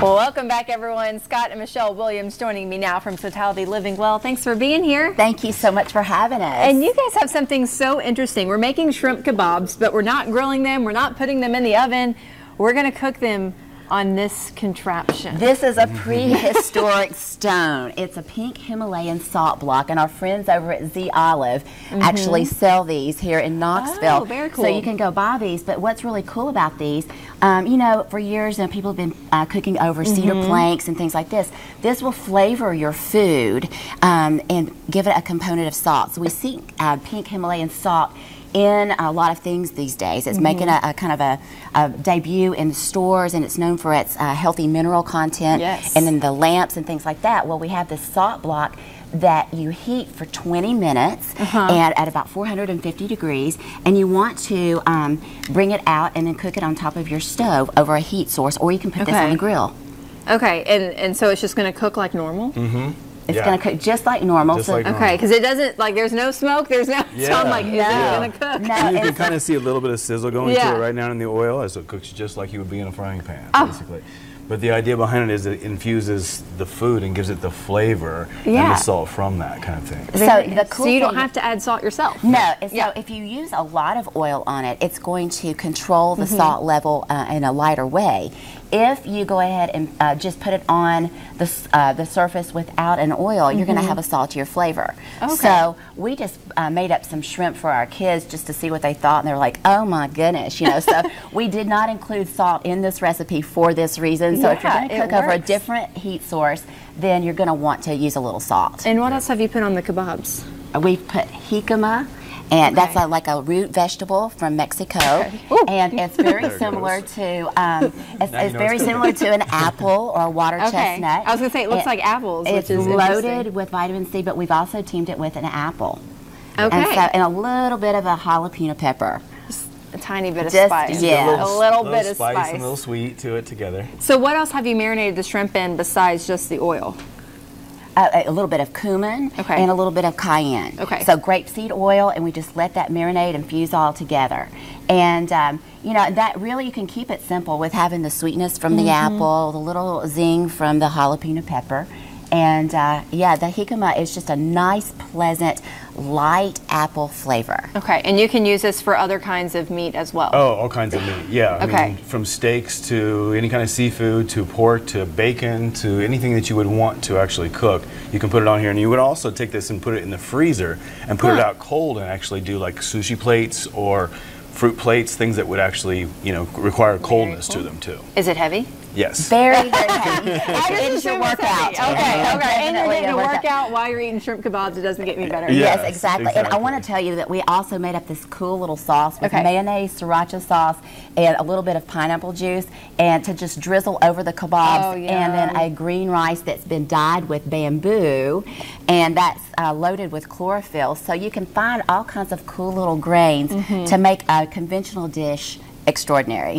Well, welcome back, everyone. Scott and Michelle Williams joining me now from Totality Living Well. Thanks for being here. Thank you so much for having us. And you guys have something so interesting. We're making shrimp kebabs, but we're not grilling them. We're not putting them in the oven. We're going to cook them on this contraption. This is a prehistoric stone. It's a pink Himalayan salt block, and our friends over at Z Olive actually sell these here in Knoxville. Oh, very cool. So you can go buy these. But what's really cool about these, you know, for years people have been cooking over cedar planks and things like this. This will flavor your food and give it a component of salt. So we see pink Himalayan salt in a lot of things these days. It's making a kind of a debut in the stores, and it's known for its healthy mineral content, and then the lamps and things like that. Well, we have this salt block that you heat for 20 minutes and at about 450 degrees, and you want to bring it out and then cook it on top of your stove over a heat source, or you can put this on the grill. Okay, and so it's just going to cook like normal? It's going to cook just like normal. Okay, because it doesn't, like, there's no smoke, there's no, so I'm like, is it going to cook? No, you can kind of see a little bit of sizzle going to it right now in the oil, as it cooks just like you would be in a frying pan, basically. But the idea behind it is it infuses the food and gives it the flavor and the salt from that kind of thing. So you don't have to add salt yourself? No, so if you use a lot of oil on it, it's going to control the salt level in a lighter way. If you go ahead and just put it on the surface without an oil, you're going to have a saltier flavor. So we just made up some shrimp for our kids just to see what they thought, and they were like, oh my goodness, you know. So we did not include salt in this recipe for this reason. So if you're going to cook over a different heat source, then you're going to want to use a little salt. And what else have you put on the kebabs? We've put jicama. And that's like a root vegetable from Mexico, and it's very similar to it's very similar to an apple or a water chestnut. I was gonna say it looks like apples. It's loaded with vitamin C, but we've also teamed it with an apple. And a little bit of a jalapeno pepper. Just a tiny bit of spice. Yeah, a little bit of spice and a little sweet to it together. So what else have you marinated the shrimp in besides just the oil? A little bit of cumin and a little bit of cayenne. So grapeseed oil, and we just let that marinate and fuse all together. And you know, that really, you can keep it simple with having the sweetness from the apple, the little zing from the jalapeno pepper. And yeah, the jicama is just a nice, pleasant, light apple flavor. And you can use this for other kinds of meat as well. Oh, all kinds of meat, yeah. I mean, from steaks to any kind of seafood, to pork, to bacon, to anything that you would want to actually cook. You can put it on here, and you would also take this and put it in the freezer and put it out cold and actually do like sushi plates or fruit plates, things that would actually, you know, require coldness to them too. Is it heavy? Yes. Very, very heavy. It is your workout. And you're getting a workout while you're eating shrimp kebabs. It doesn't get any better. Yes, exactly. And I want to tell you that we also made up this cool little sauce with mayonnaise, sriracha sauce, and a little bit of pineapple juice, and to just drizzle over the kebabs, and then a green rice that's been dyed with bamboo, and that's loaded with chlorophyll. So you can find all kinds of cool little grains to make a conventional dish extraordinary.